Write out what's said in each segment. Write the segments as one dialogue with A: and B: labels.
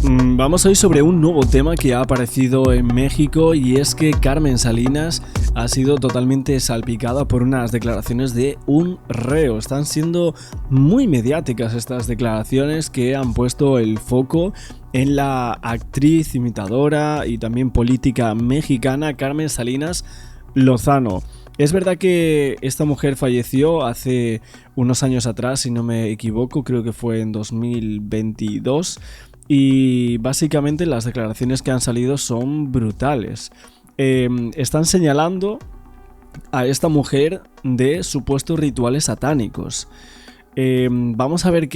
A: Vamos hoy sobre un nuevo tema que ha aparecido en México, y es que Carmen Salinas ha sido totalmente salpicada por unas declaraciones de un reo. Están siendo muy mediáticas estas declaraciones que han puesto el foco en la actriz, imitadora y también política mexicana Carmen Salinas Lozano. Es verdad que esta mujer falleció hace unos años atrás, si no me equivoco, creo que fue en 2022. Y básicamente las declaraciones que han salido son brutales. Están señalando a esta mujer de supuestos rituales satánicos. Vamos a ver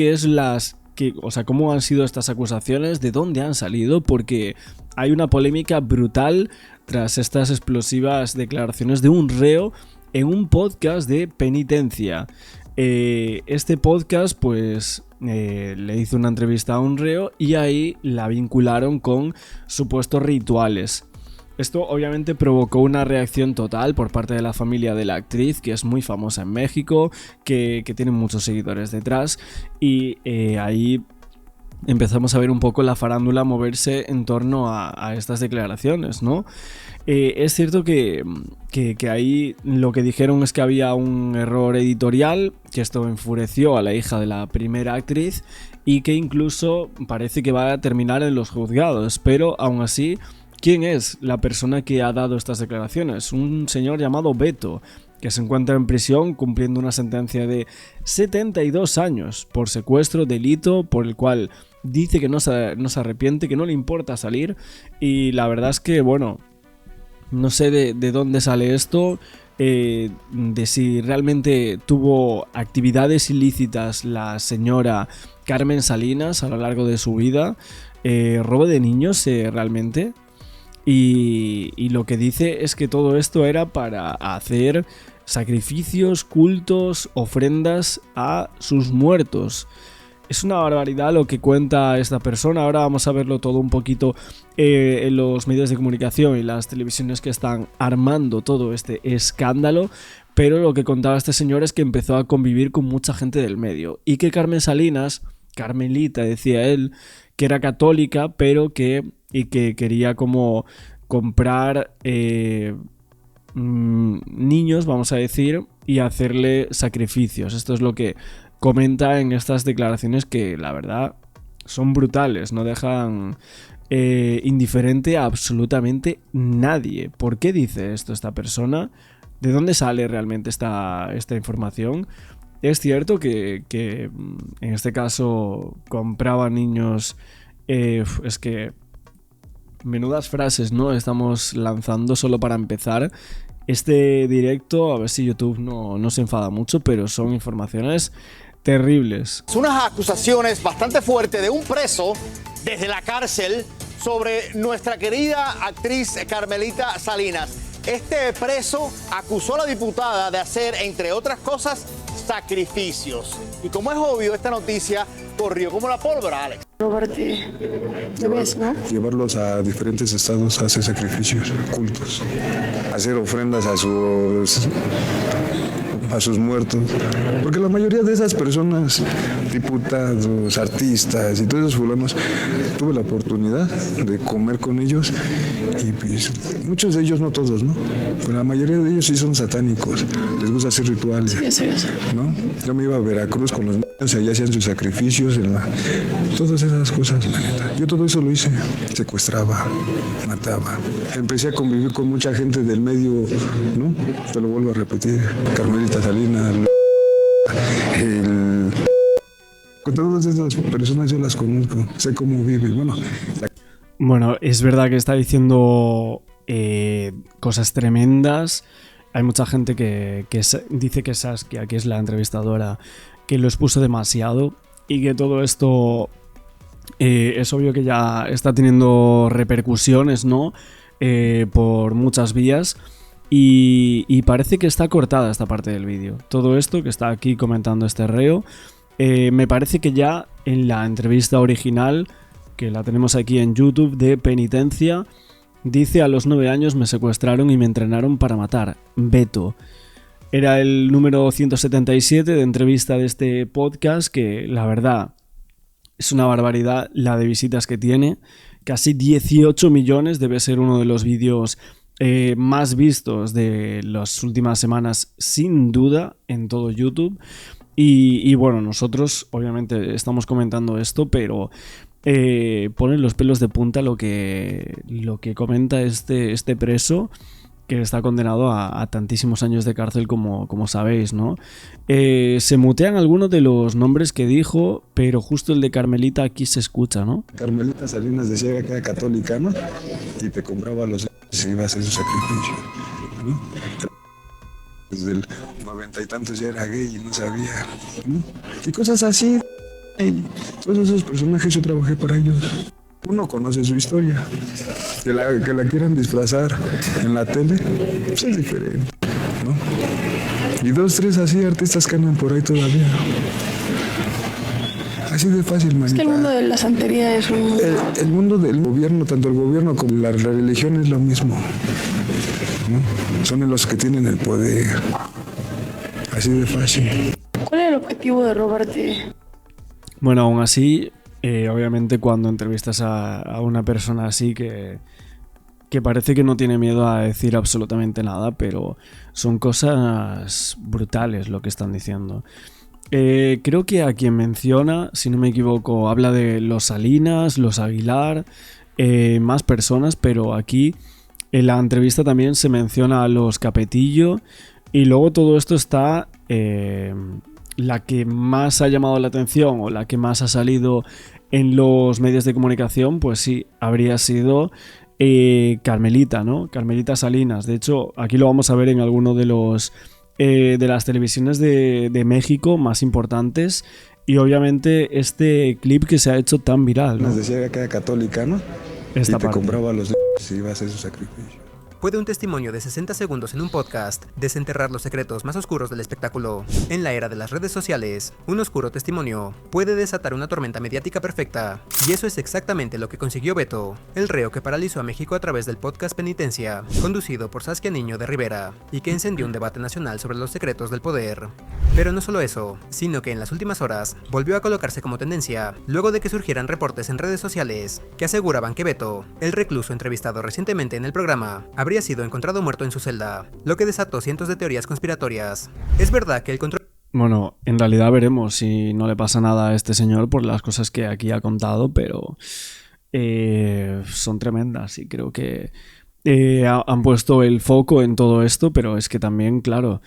A: cómo han sido estas acusaciones, de dónde han salido, porque hay una polémica brutal tras estas explosivas declaraciones de un reo en un podcast de penitencia. Este podcast le hizo una entrevista a un reo y ahí la vincularon con supuestos rituales. Esto obviamente provocó una reacción total por parte de la familia de la actriz, que es muy famosa en México, que tiene muchos seguidores detrás, y ahí empezamos a ver un poco la farándula moverse en torno a estas declaraciones, ¿no? Es cierto que ahí lo que dijeron es que había un error editorial, que esto enfureció a la hija de la primera actriz y que incluso parece que va a terminar en los juzgados, pero aún así, ¿quién es la persona que ha dado estas declaraciones? Un señor llamado Beto, que se encuentra en prisión cumpliendo una sentencia de 72 años por secuestro, delito por el cual dice que no se arrepiente, que no le importa salir, y la verdad es que, bueno, no sé de dónde sale esto, de si realmente tuvo actividades ilícitas la señora Carmen Salinas a lo largo de su vida, robo de niños realmente, y lo que dice es que todo esto era para hacer sacrificios, cultos, ofrendas a sus muertos. Es una barbaridad lo que cuenta esta persona. Ahora vamos a verlo todo un poquito en los medios de comunicación y las televisiones que están armando todo este escándalo, pero lo que contaba este señor es que empezó a convivir con mucha gente del medio y que Carmen Salinas, Carmelita decía él, que era católica, pero que quería como comprar niños, vamos a decir, y hacerle sacrificios. Esto es lo que comenta en estas declaraciones, que la verdad son brutales, no dejan indiferente a absolutamente nadie. ¿Por qué dice esto esta persona? ¿De dónde sale realmente esta información? Es cierto que en este caso compraba niños, es que menudas frases, ¿no? Estamos lanzando solo para empezar este directo, a ver si YouTube no se enfada mucho, pero son informaciones terribles.
B: Unas acusaciones bastante fuertes de un preso desde la cárcel sobre nuestra querida actriz Carmelita Salinas. Este preso acusó a la diputada de hacer, entre otras cosas, sacrificios. Y como es obvio, esta noticia corrió como la pólvora, Alex.
C: Llevarlos a diferentes estados a hacer sacrificios, cultos, hacer ofrendas a sus muertos, porque la mayoría de esas personas, diputados, artistas y todos esos fulanos, tuve la oportunidad de comer con ellos y pues muchos de ellos, no todos, ¿no? Pero la mayoría de ellos sí son satánicos, les gusta hacer rituales, ¿no? Yo me iba a Veracruz con los niños y allá hacían sus sacrificios, todas esas cosas, la neta. Yo todo eso lo hice, secuestraba, mataba. Empecé a convivir con mucha gente del medio, ¿no? Te lo vuelvo a repetir, Carmelita Salinas, con todas esas personas yo las conozco, sé cómo viven.
A: Bueno, es verdad que está diciendo cosas tremendas. Hay mucha gente que dice que Saskia, que es la entrevistadora, que lo expuso demasiado y que todo esto es obvio que ya está teniendo repercusiones, ¿no? Por muchas vías. Y parece que está cortada esta parte del vídeo. Todo esto que está aquí comentando este reo, me parece que ya en la entrevista original, que la tenemos aquí en YouTube, de penitencia, dice: a los 9 años me secuestraron y me entrenaron para matar. Beto. Era el número 177 de entrevista de este podcast, que la verdad Es una barbaridad la de visitas que tiene. Casi 18 millones, debe ser uno de los vídeos más vistos de las últimas semanas, sin duda, en todo YouTube. Y bueno, nosotros obviamente estamos comentando esto, pero ponen los pelos de punta lo que comenta este preso, que está condenado a tantísimos años de cárcel como sabéis, ¿no? Se mutean algunos de los nombres que dijo, pero justo el de Carmelita aquí se escucha, ¿no?
C: Carmelita Salinas decía que era católica, ¿no? Y te compraba los si iba a hacer su sacrificio, ¿no? Desde el 90 y tantos ya era gay y no sabía, ¿no? Y cosas así. Y todos esos personajes yo trabajé para ellos. Uno conoce su historia. Que la quieran disfrazar en la tele, pues es diferente, ¿no? Y 2, 3 así artistas que andan por ahí todavía. Así de fácil, manita.
D: Es que el mundo de la santería es un mundo...
C: El mundo del gobierno, tanto el gobierno como la religión es lo mismo, ¿no? Son los que tienen el poder. Así de fácil.
D: ¿Cuál es el objetivo de robarte?
A: Bueno, aún así, obviamente cuando entrevistas a una persona así que parece que no tiene miedo a decir absolutamente nada, pero son cosas brutales lo que están diciendo. Creo que a quien menciona, si no me equivoco, habla de los Salinas, los Aguilar, más personas, pero aquí en la entrevista también se menciona a los Capetillo, y luego todo esto está... la que más ha llamado la atención o la que más ha salido en los medios de comunicación, pues sí, habría sido Carmelita, ¿no? Carmelita Salinas. De hecho, aquí lo vamos a ver en alguno de los de las televisiones de México más importantes, y obviamente este clip que se ha hecho tan viral, ¿no?
C: Nos decía que era católica, ¿no?
A: Esta
C: y te
A: parte.
C: compraba los si iba a hacer su sacrificio.
E: ¿Puede un testimonio de 60 segundos en un podcast desenterrar los secretos más oscuros del espectáculo? En la era de las redes sociales, un oscuro testimonio puede desatar una tormenta mediática perfecta. Y eso es exactamente lo que consiguió Beto, el reo que paralizó a México a través del podcast Penitencia, conducido por Saskia Niño de Rivera, y que encendió un debate nacional sobre los secretos del poder. Pero no solo eso, sino que en las últimas horas volvió a colocarse como tendencia, luego de que surgieran reportes en redes sociales que aseguraban que Beto, el recluso entrevistado recientemente en el programa, habría sido encontrado muerto en su celda, lo que desató cientos de teorías conspiratorias. Es verdad que el control...
A: Bueno, en realidad veremos si no le pasa nada a este señor por las cosas que aquí ha contado, pero son tremendas y creo que han puesto el foco en todo esto, pero es que también, claro,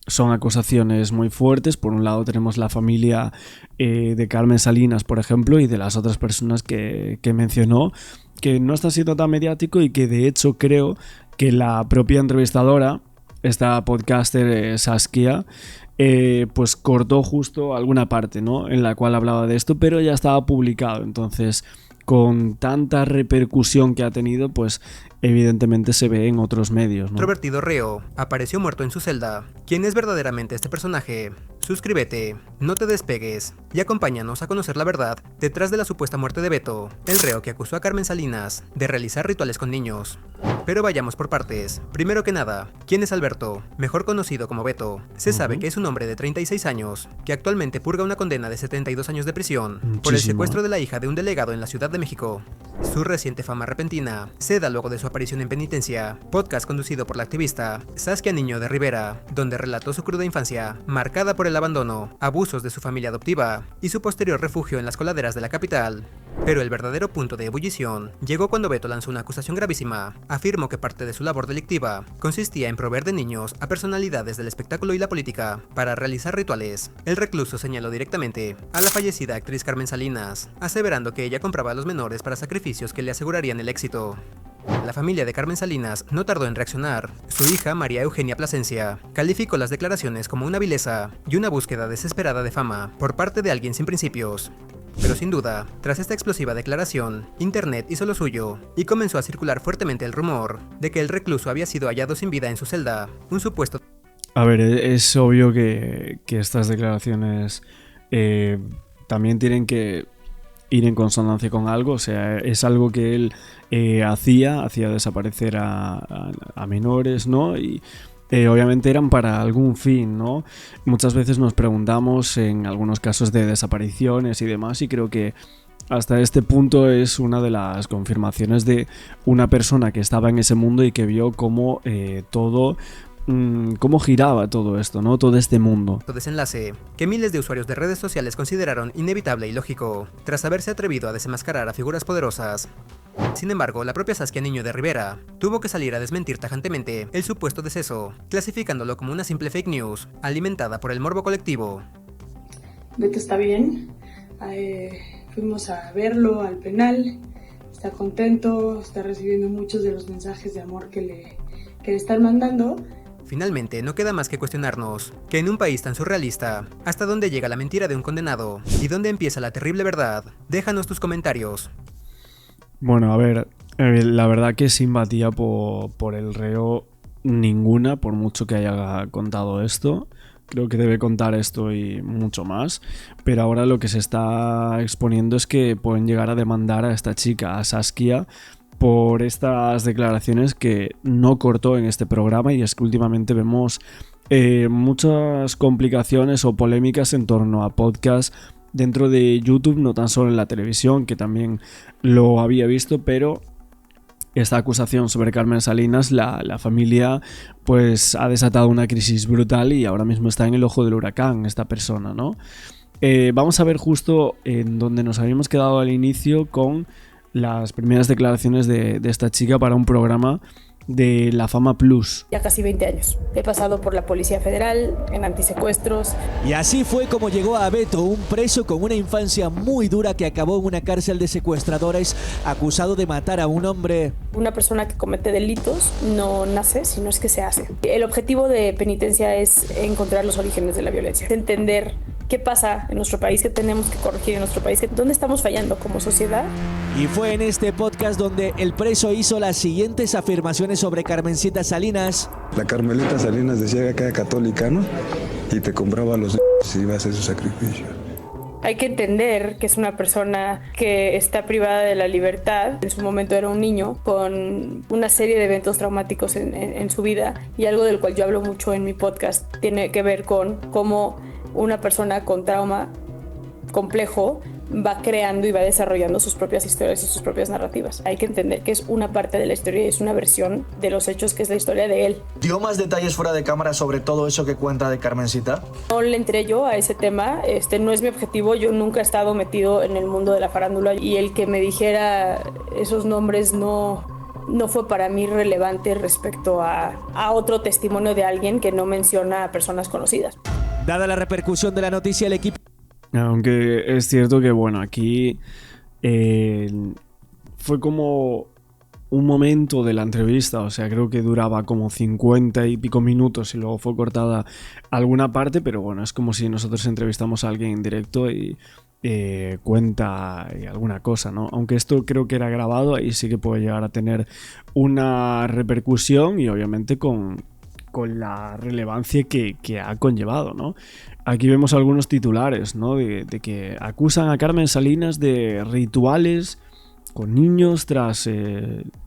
A: son acusaciones muy fuertes. Por un lado tenemos la familia de Carmen Salinas, por ejemplo, y de las otras personas que mencionó, que no está siendo tan mediático, y que de hecho creo que la propia entrevistadora, esta podcaster Saskia, pues cortó justo alguna parte, ¿no?, en la cual hablaba de esto, pero ya estaba publicado. Entonces, con tanta repercusión que ha tenido, pues evidentemente se ve en otros medios, ¿no?
E: Controvertido reo apareció muerto en su celda. ¿Quién es verdaderamente este personaje? Suscríbete, no te despegues y acompáñanos a conocer la verdad detrás de la supuesta muerte de Beto, el reo que acusó a Carmen Salinas de realizar rituales con niños. Pero vayamos por partes. Primero que nada, ¿quién es Alberto? Mejor conocido como Beto. Se sabe que es un hombre de 36 años, que actualmente purga una condena de 72 años de prisión por el secuestro de la hija de un delegado en la Ciudad de México. Su reciente fama repentina se da luego de su aparición en Penitencia, podcast conducido por la activista Saskia Niño de Rivera, donde relató su cruda infancia, marcada por el abandono, abusos de su familia adoptiva y su posterior refugio en las coladeras de la capital. Pero el verdadero punto de ebullición llegó cuando Beto lanzó una acusación gravísima. Afirmó que parte de su labor delictiva consistía en proveer de niños a personalidades del espectáculo y la política para realizar rituales. El recluso señaló directamente a la fallecida actriz Carmen Salinas, aseverando que ella compraba a los menores para sacrificios que le asegurarían el éxito. La familia de Carmen Salinas no tardó en reaccionar. Su hija, María Eugenia Plasencia, calificó las declaraciones como una vileza y una búsqueda desesperada de fama por parte de alguien sin principios. Pero sin duda, tras esta explosiva declaración, Internet hizo lo suyo y comenzó a circular fuertemente el rumor de que el recluso había sido hallado sin vida en su celda, un supuesto...
A: A ver, es obvio que estas declaraciones también tienen que ir en consonancia con algo. O sea, es algo que él hacía desaparecer a menores, ¿no? obviamente eran para algún fin, ¿no? Muchas veces nos preguntamos en algunos casos de desapariciones y demás, y creo que hasta este punto es una de las confirmaciones de una persona que estaba en ese mundo y que vio cómo cómo giraba todo esto, ¿no? Todo este mundo.
E: Desenlace que miles de usuarios de redes sociales consideraron inevitable y lógico, tras haberse atrevido a desenmascarar a figuras poderosas. Sin embargo, la propia Saskia Niño de Rivera tuvo que salir a desmentir tajantemente el supuesto deceso, clasificándolo como una simple fake news, alimentada por el morbo colectivo.
D: Beto está bien, fuimos a verlo al penal, está contento, está recibiendo muchos de los mensajes de amor que le están mandando.
E: Finalmente, no queda más que cuestionarnos que en un país tan surrealista, ¿hasta dónde llega la mentira de un condenado? ¿Y dónde empieza la terrible verdad? Déjanos tus comentarios.
A: Bueno, a ver, la verdad que simpatía por el reo ninguna, por mucho que haya contado esto. Creo que debe contar esto y mucho más. Pero ahora lo que se está exponiendo es que pueden llegar a demandar a esta chica, a Saskia, por estas declaraciones que no cortó en este programa, y es que últimamente vemos muchas complicaciones o polémicas en torno a podcast dentro de YouTube, no tan solo en la televisión, que también lo había visto, pero esta acusación sobre Carmen Salinas, la familia pues ha desatado una crisis brutal y ahora mismo está en el ojo del huracán esta persona, ¿no? Vamos a ver justo en donde nos habíamos quedado al inicio con las primeras declaraciones de esta chica para un programa de La Fama Plus.
F: Ya casi 20 años. He pasado por la Policía Federal, en antisecuestros.
G: Y así fue como llegó a Beto, un preso con una infancia muy dura que acabó en una cárcel de secuestradores, acusado de matar a un hombre.
F: Una persona que comete delitos no nace, sino es que se hace. El objetivo de penitencia es encontrar los orígenes de la violencia, entender qué pasa en nuestro país, qué tenemos que corregir en nuestro país, dónde estamos fallando como sociedad.
G: Y fue en este podcast donde el preso hizo las siguientes afirmaciones sobre Carmencita Salinas.
C: La Carmelita Salinas decía que era católica, ¿no? Y te compraba los y iba a hacer su sacrificio.
F: Hay que entender que es una persona que está privada de la libertad. En su momento era un niño con una serie de eventos traumáticos en su vida, y algo del cual yo hablo mucho en mi podcast tiene que ver con cómo una persona con trauma complejo va creando y va desarrollando sus propias historias y sus propias narrativas. Hay que entender que es una parte de la historia y es una versión de los hechos que es la historia de él.
H: ¿Dio más detalles fuera de cámara sobre todo eso que cuenta de Carmencita?
F: No le entré yo a ese tema, no es mi objetivo. Yo nunca he estado metido en el mundo de la farándula, y el que me dijera esos nombres no fue para mí relevante respecto a otro testimonio de alguien que no menciona a personas conocidas.
G: Dada la repercusión de la noticia, el equipo...
A: Aunque es cierto que, bueno, aquí fue como un momento de la entrevista, o sea, creo que duraba como 50 y pico minutos y luego fue cortada alguna parte, pero bueno, es como si nosotros entrevistamos a alguien en directo y cuenta alguna cosa, ¿no? Aunque esto creo que era grabado, ahí sí que puede llegar a tener una repercusión y obviamente con la relevancia que ha conllevado, ¿no? Aquí vemos algunos titulares, ¿no? De que acusan a Carmen Salinas de rituales con niños tras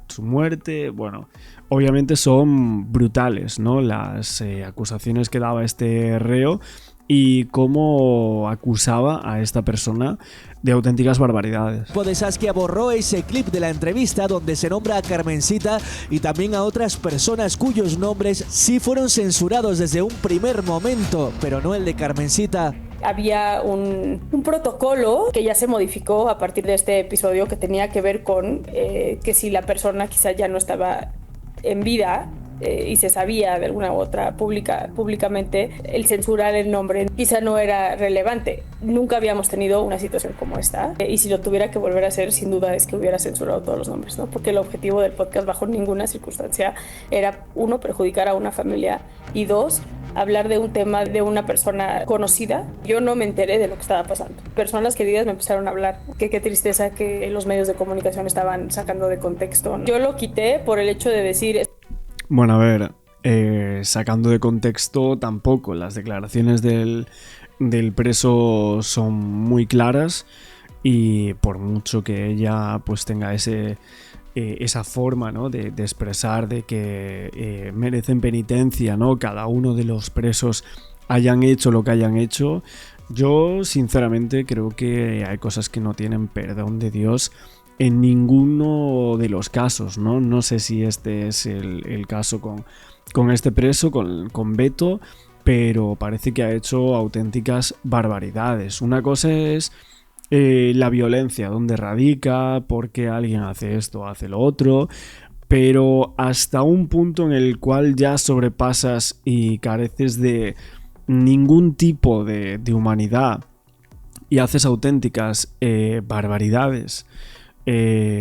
A: su muerte. Bueno, obviamente son brutales, ¿no? Las acusaciones que daba este reo y cómo acusaba a esta persona de auténticas barbaridades.
G: De Saskia borró ese clip de la entrevista donde se nombra a Carmencita y también a otras personas cuyos nombres sí fueron censurados desde un primer momento, pero no el de Carmencita.
F: Había un protocolo que ya se modificó a partir de este episodio, que tenía que ver con que si la persona quizá ya no estaba en vida y se sabía de alguna u otra públicamente, el censurar el nombre quizá no era relevante. Nunca habíamos tenido una situación como esta, y si lo tuviera que volver a hacer, sin duda es que hubiera censurado todos los nombres, ¿no? Porque el objetivo del podcast bajo ninguna circunstancia era, uno, perjudicar a una familia, y dos, hablar de un tema de una persona conocida. Yo no me enteré de lo que estaba pasando. Personas queridas me empezaron a hablar que qué tristeza que los medios de comunicación estaban sacando de contexto, ¿no? Yo lo quité por el hecho de decir...
A: Bueno, a ver, sacando de contexto tampoco. Las declaraciones del preso son muy claras y por mucho que ella pues tenga ese esa forma, ¿no? de expresar de que merecen penitencia, ¿no? Cada uno de los presos hayan hecho lo que hayan hecho. Yo sinceramente creo que hay cosas que no tienen perdón de Dios en ninguno de los casos, ¿no? No sé si este es el caso con este preso, con Beto, pero parece que ha hecho auténticas barbaridades. Una cosa es la violencia, dónde radica, por qué alguien hace esto, hace lo otro, pero hasta un punto en el cual ya sobrepasas y careces de ningún tipo de humanidad y haces auténticas barbaridades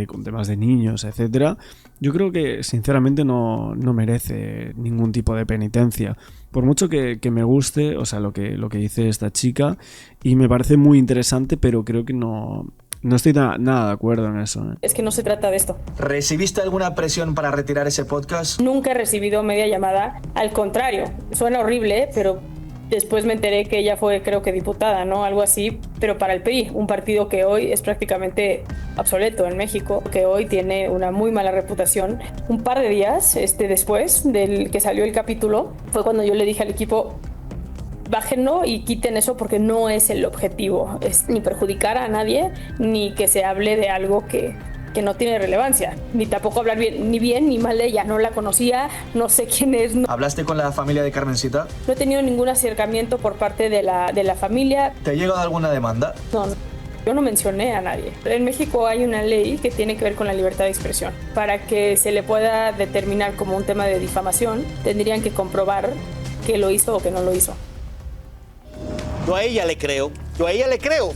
A: con temas de niños, etcétera. Yo creo que sinceramente no merece ningún tipo de penitencia. Por mucho que me guste, o sea, lo que dice esta chica, y me parece muy interesante, pero creo que no estoy nada de acuerdo en eso.
F: Es que no se trata de esto.
H: ¿Recibiste alguna presión para retirar ese podcast?
F: Nunca he recibido media llamada. Al contrario, suena horrible, pero después me enteré que ella fue, creo que diputada, ¿no? Algo así, pero para el PRI, un partido que hoy es prácticamente obsoleto en México, que hoy tiene una muy mala reputación. Un par de días después del que salió el capítulo, fue cuando yo le dije al equipo: bájenlo y quiten eso, porque no es el objetivo. Es ni perjudicar a nadie, ni que se hable de algo que no tiene relevancia, ni tampoco hablar bien ni mal de ella. No la conocía, no sé quién es. No.
H: ¿Hablaste con la familia de Carmencita?
F: No he tenido ningún acercamiento por parte de la familia.
H: ¿Te ha llegado alguna demanda?
F: No, yo no mencioné a nadie. En México hay una ley que tiene que ver con la libertad de expresión. Para que se le pueda determinar como un tema de difamación, tendrían que comprobar que lo hizo o que no lo hizo.
B: Yo a ella le creo.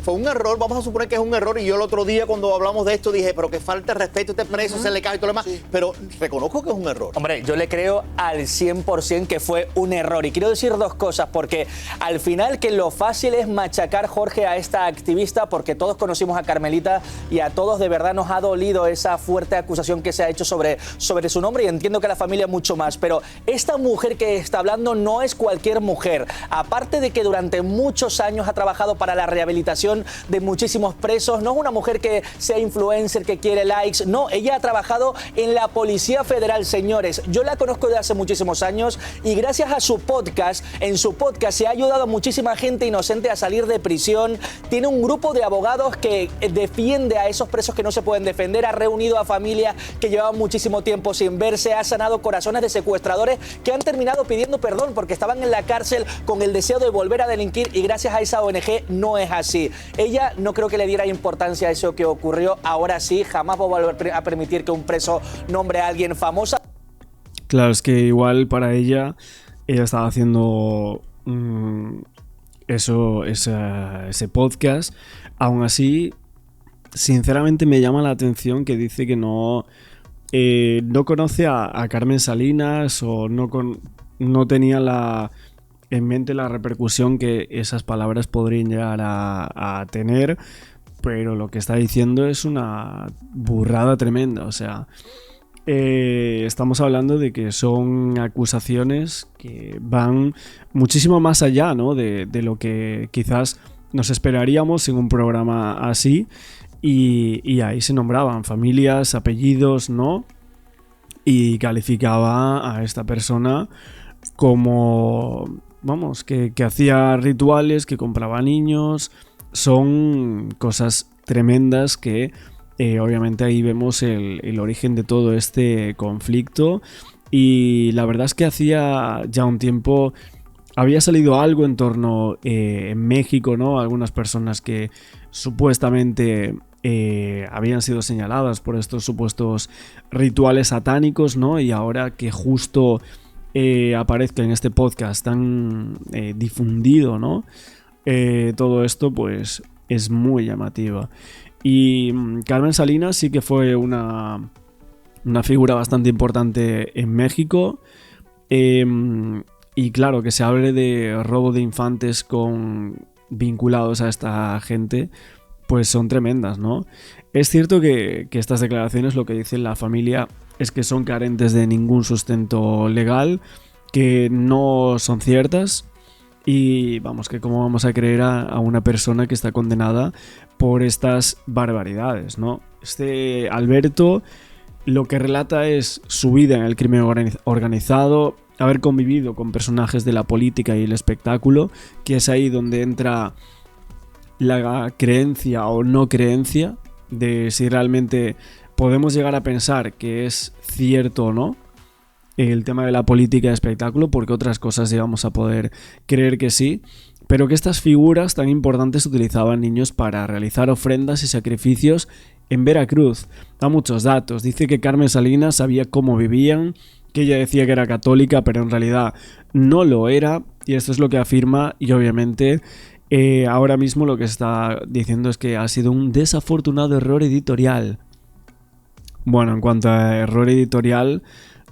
B: Fue un error, vamos a suponer que es un error, y yo el otro día cuando hablamos de esto dije, pero que falta de respeto a este preso, se le cae y todo lo demás, pero reconozco que es un error.
I: Hombre, yo le creo al 100% que fue un error, y quiero decir dos cosas, porque al final que lo fácil es machacar, Jorge, a esta activista, porque todos conocimos a Carmelita y a todos de verdad nos ha dolido esa fuerte acusación que se ha hecho sobre su nombre, y entiendo que a la familia mucho más, pero esta mujer que está hablando no es cualquier mujer. Aparte de que durante muchos años ha trabajado para la rehabilitación de muchísimos presos, no es una mujer que sea influencer, que quiere likes, no, ella ha trabajado en la Policía Federal, señores. Yo la conozco de hace muchísimos años y gracias a su podcast, en su podcast se ha ayudado a muchísima gente inocente a salir de prisión. Tiene un grupo de abogados que defiende a esos presos que no se pueden defender, ha reunido a familias que llevaban muchísimo tiempo sin verse, ha sanado corazones de secuestradores que han terminado pidiendo perdón porque estaban en la cárcel con el deseo de volver a delinquir, y gracias a esa ONG no es así. Ella no creo que le diera importancia a eso que ocurrió. Ahora sí, jamás va a volver a permitir que un preso nombre a alguien famosa.
A: Claro, es que igual para ella estaba haciendo ese podcast. Aún así, sinceramente me llama la atención que dice que no conoce a Carmen Salinas, o no tenía en mente la repercusión que esas palabras podrían llegar a tener, pero lo que está diciendo es una burrada tremenda. O sea, estamos hablando de que son acusaciones que van muchísimo más allá, ¿no? de lo que quizás nos esperaríamos en un programa así, y ahí se nombraban familias, apellidos, ¿no? Y calificaba a esta persona como, vamos, que hacía rituales, que compraba niños. Son cosas tremendas que obviamente ahí vemos el origen de todo este conflicto, y la verdad es que hacía ya un tiempo había salido algo en torno en México, ¿no? Algunas personas que supuestamente habían sido señaladas por estos supuestos rituales satánicos, ¿no? Y ahora que justo aparezca en este podcast tan difundido, ¿no? Todo esto pues es muy llamativa. Y Carmen Salinas sí que fue una figura bastante importante en México. Y claro, que se hable de robo de infantes vinculados a esta gente, pues son tremendas, ¿no? Es cierto que estas declaraciones, lo que dice la familia, es que son carentes de ningún sustento legal, que no son ciertas, y vamos, que cómo vamos a creer a una persona que está condenada por estas barbaridades, ¿no? Alberto lo que relata es su vida en el crimen organizado, haber convivido con personajes de la política y el espectáculo, que es ahí donde entra la creencia o no creencia de si realmente podemos llegar a pensar que es cierto o no el tema de la política y espectáculo, porque otras cosas llegamos a poder creer que sí, pero que estas figuras tan importantes utilizaban niños para realizar ofrendas y sacrificios en Veracruz. Da muchos datos, dice que Carmen Salinas sabía cómo vivían, que ella decía que era católica, pero en realidad no lo era, y esto es lo que afirma, y obviamente ahora mismo lo que está diciendo es que ha sido un desafortunado error editorial. Bueno, en cuanto a error editorial,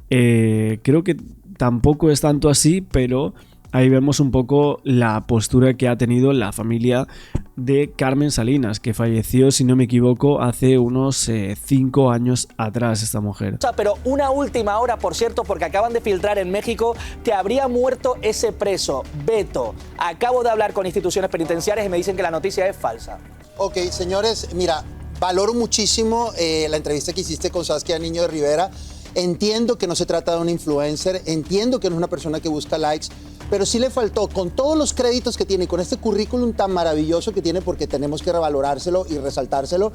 A: creo que tampoco es tanto así, pero ahí vemos un poco la postura que ha tenido la familia de Carmen Salinas, que falleció, si no me equivoco, hace unos 5 años atrás esta mujer.
I: Pero una última hora, por cierto, porque acaban de filtrar en México que habría muerto ese preso, Beto. Acabo de hablar con instituciones penitenciarias y me dicen que la noticia es falsa.
J: Ok, señores, mira, valoro muchísimo la entrevista que hiciste con Saskia Niño de Rivera. Entiendo que no se trata de un influencer, entiendo que no es una persona que busca likes, pero sí le faltó, con todos los créditos que tiene, con este currículum tan maravilloso que tiene, porque tenemos que revalorárselo y resaltárselo,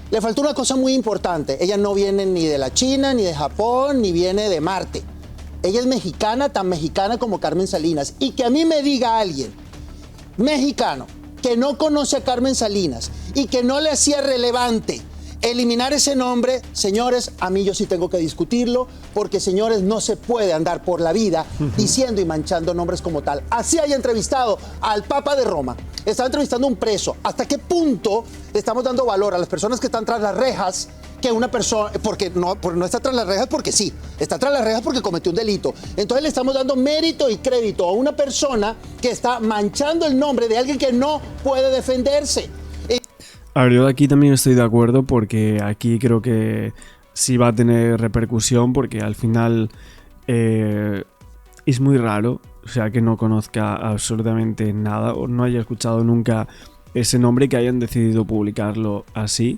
J: le faltó una cosa muy importante. Ella no viene ni de la China, ni de Japón, ni viene de Marte. Ella es mexicana, tan mexicana como Carmen Salinas. Y que a mí me diga alguien mexicano que no conoce a Carmen Salinas y que no le hacía relevante eliminar ese nombre, señores, a mí yo sí tengo que discutirlo, porque, señores, no se puede andar por la vida diciendo y manchando nombres como tal. Así haya entrevistado al Papa de Roma, estaba entrevistando a un preso. ¿Hasta qué punto le estamos dando valor a las personas que están tras las rejas que una persona, porque no está tras las rejas porque sí, está tras las rejas porque cometió un delito? Entonces le estamos dando mérito y crédito a una persona que está manchando el nombre de alguien que no puede defenderse.
A: A ver, yo aquí también estoy de acuerdo, porque aquí creo que sí va a tener repercusión, porque al final es muy raro, o sea, que no conozca absolutamente nada o no haya escuchado nunca ese nombre, que hayan decidido publicarlo así,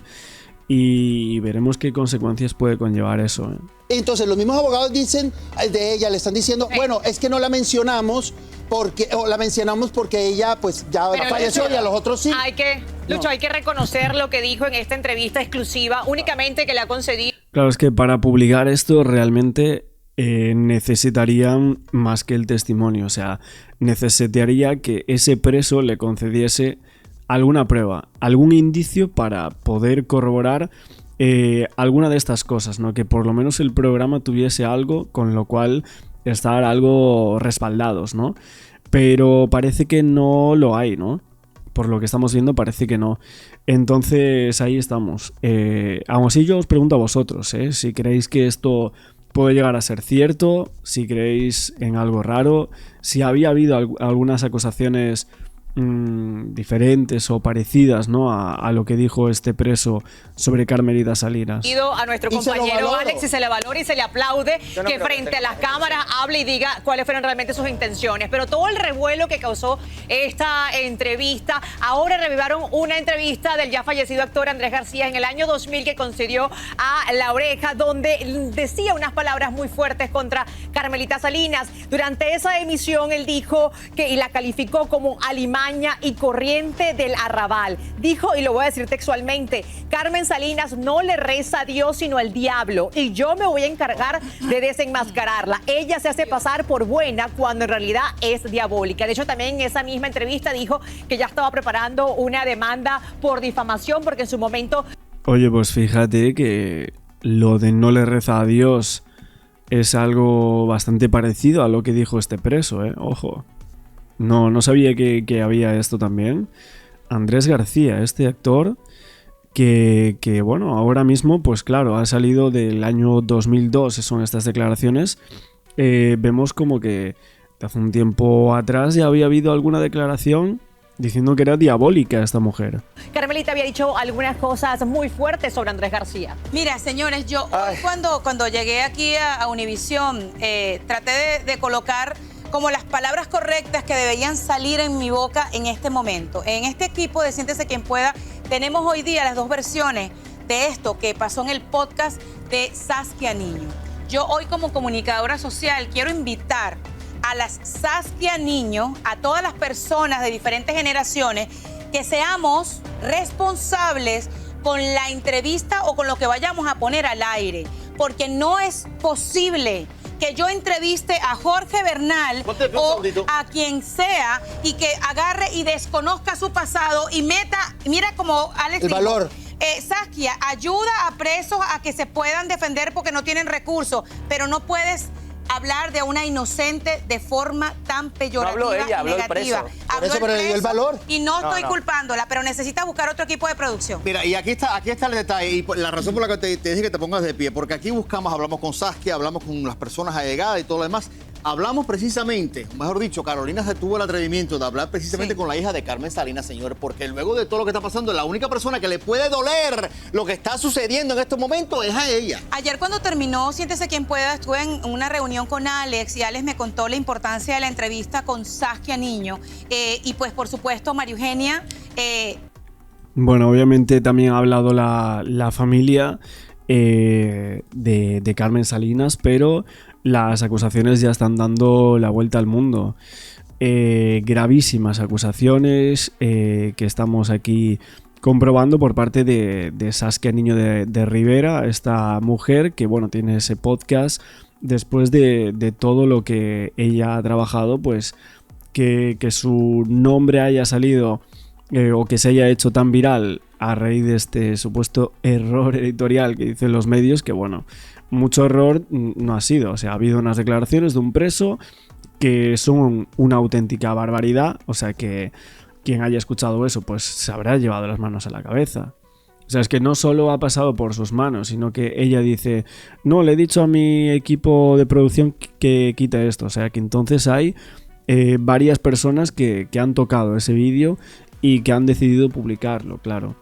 A: y veremos qué consecuencias puede conllevar eso.
J: Entonces los mismos abogados dicen de ella, le están diciendo, bueno, es que no la mencionamos porque ella pues ya falleció, Lucho, y a los otros sí.
K: Lucho, hay que reconocer lo que dijo en esta entrevista exclusiva, únicamente que le ha concedido.
A: Claro, es que para publicar esto realmente necesitarían más que el testimonio, o sea, necesitaría que ese preso le concediese alguna prueba, algún indicio para poder corroborar alguna de estas cosas, ¿no? Que por lo menos el programa tuviese algo con lo cual estar algo respaldados, ¿no? Pero parece que no lo hay, ¿no? Por lo que estamos viendo parece que no. Entonces ahí estamos. Aún así yo os pregunto a vosotros, si creéis que esto puede llegar a ser cierto, si creéis en algo raro, si había habido algunas acusaciones diferentes o parecidas, ¿no? a lo que dijo este preso sobre Carmelita Salinas.
K: A nuestro compañero Alex, y se le valora y se le aplaude que frente a las cámaras hable y diga cuáles fueron realmente sus intenciones. Pero todo el revuelo que causó esta entrevista, ahora revivaron una entrevista del ya fallecido actor Andrés García en el año 2000 que concedió a La Oreja, donde decía unas palabras muy fuertes contra Carmelita Salinas. Durante esa emisión él dijo y la calificó como alimaña y corriente del arrabal. Dijo, y lo voy a decir textualmente, Carmen Salinas no le reza a Dios sino al diablo, y yo me voy a encargar de desenmascararla. Ella se hace pasar por buena cuando en realidad es diabólica. De hecho, también en esa misma entrevista dijo que ya estaba preparando una demanda por difamación, porque en su momento...
A: Oye, pues fíjate que lo de no le reza a Dios es algo bastante parecido a lo que dijo este preso, ojo. No sabía que había esto también. Andrés García, este actor que bueno, ahora mismo, pues claro, ha salido del año 2002, son estas declaraciones. Vemos como que hace un tiempo atrás ya había habido alguna declaración diciendo que era diabólica esta mujer.
K: Carmelita había dicho algunas cosas muy fuertes sobre Andrés García.
L: Mira, señores, yo hoy cuando llegué aquí a Univisión, traté de colocar como las palabras correctas que deberían salir en mi boca en este momento. En este equipo de Siéntese Quien Pueda tenemos hoy día las dos versiones de esto que pasó en el podcast de Saskia Niño. Yo hoy como comunicadora social quiero invitar a las Saskia Niño, a todas las personas de diferentes generaciones, que seamos responsables con la entrevista o con lo que vayamos a poner al aire, porque no es posible que yo entreviste a Jorge Bernal o a quien sea y que agarre y desconozca su pasado y meta, mira como Alex
J: el
L: dijo,
J: valor.
L: Saskia, ayuda a presos a que se puedan defender porque no tienen recursos, pero no puedes hablar de una inocente de forma tan peyorativa
I: No habló ella,
L: y
I: habló el
L: negativa.
I: preso.
J: Por eso, pero le dio el valor.
L: Y no estoy culpándola, pero necesita buscar otro equipo de producción.
B: Mira, y aquí está el detalle y la razón por la que te dije que te pongas de pie, porque aquí hablamos con Saskia, hablamos con las personas allegadas y todo lo demás. Hablamos precisamente, mejor dicho, Carolina se tuvo el atrevimiento de hablar precisamente con la hija de Carmen Salinas, señor, porque luego de todo lo que está pasando, la única persona que le puede doler lo que está sucediendo en estos momentos es a ella.
L: Ayer cuando terminó Siéntese Quien Pueda, estuve en una reunión con Alex y Alex me contó la importancia de la entrevista con Saskia Niño. Y pues, por supuesto, María Eugenia...
A: Bueno, obviamente también ha hablado la familia de Carmen Salinas, pero las acusaciones ya están dando la vuelta al mundo. Gravísimas acusaciones que estamos aquí comprobando por parte de Saskia Niño de Rivera, esta mujer que, bueno, tiene ese podcast después de todo lo que ella ha trabajado, pues que su nombre haya salido o que se haya hecho tan viral a raíz de este supuesto error editorial que dicen los medios, que bueno, mucho error no ha sido. O sea, ha habido unas declaraciones de un preso que son una auténtica barbaridad. O sea, que quien haya escuchado eso pues se habrá llevado las manos a la cabeza. O sea, es que no solo ha pasado por sus manos, sino que ella dice, no, le he dicho a mi equipo de producción que quite esto. O sea, que entonces hay varias personas que han tocado ese vídeo y que han decidido publicarlo, claro.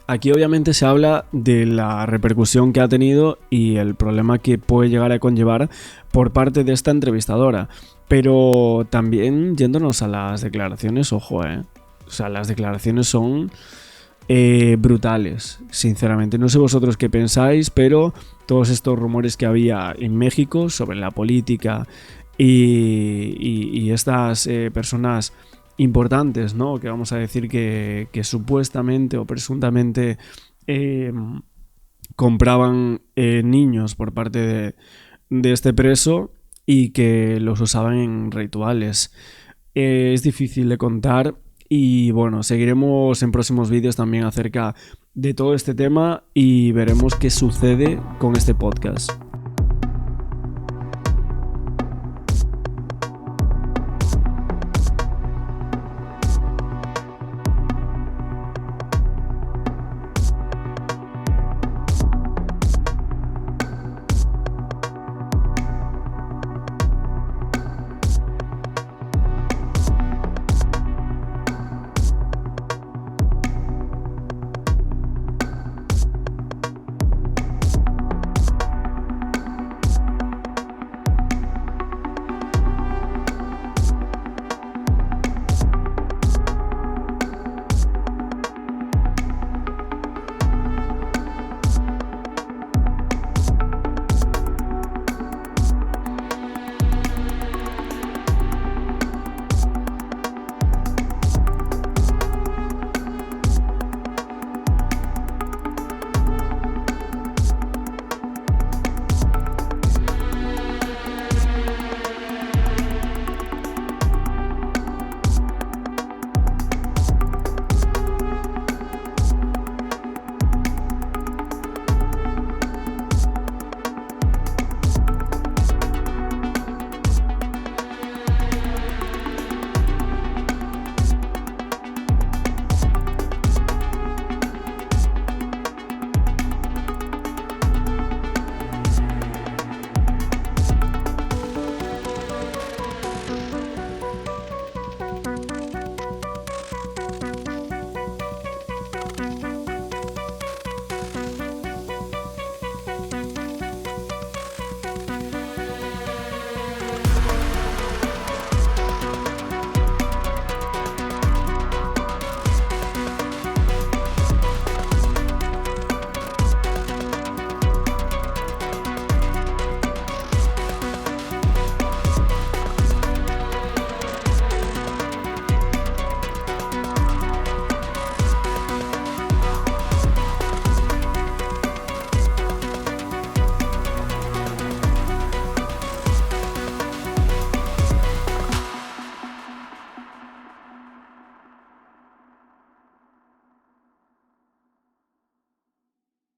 A: Aquí obviamente se habla de la repercusión que ha tenido y el problema que puede llegar a conllevar por parte de esta entrevistadora. Pero también yéndonos a las declaraciones, ojo, o sea, las declaraciones son brutales, sinceramente. No sé vosotros qué pensáis, pero todos estos rumores que había en México sobre la política y estas personas importantes, ¿no? Que vamos a decir que supuestamente o presuntamente compraban niños por parte de este preso y que los usaban en rituales. Es difícil de contar y bueno, seguiremos en próximos vídeos también acerca de todo este tema y veremos qué sucede con este podcast.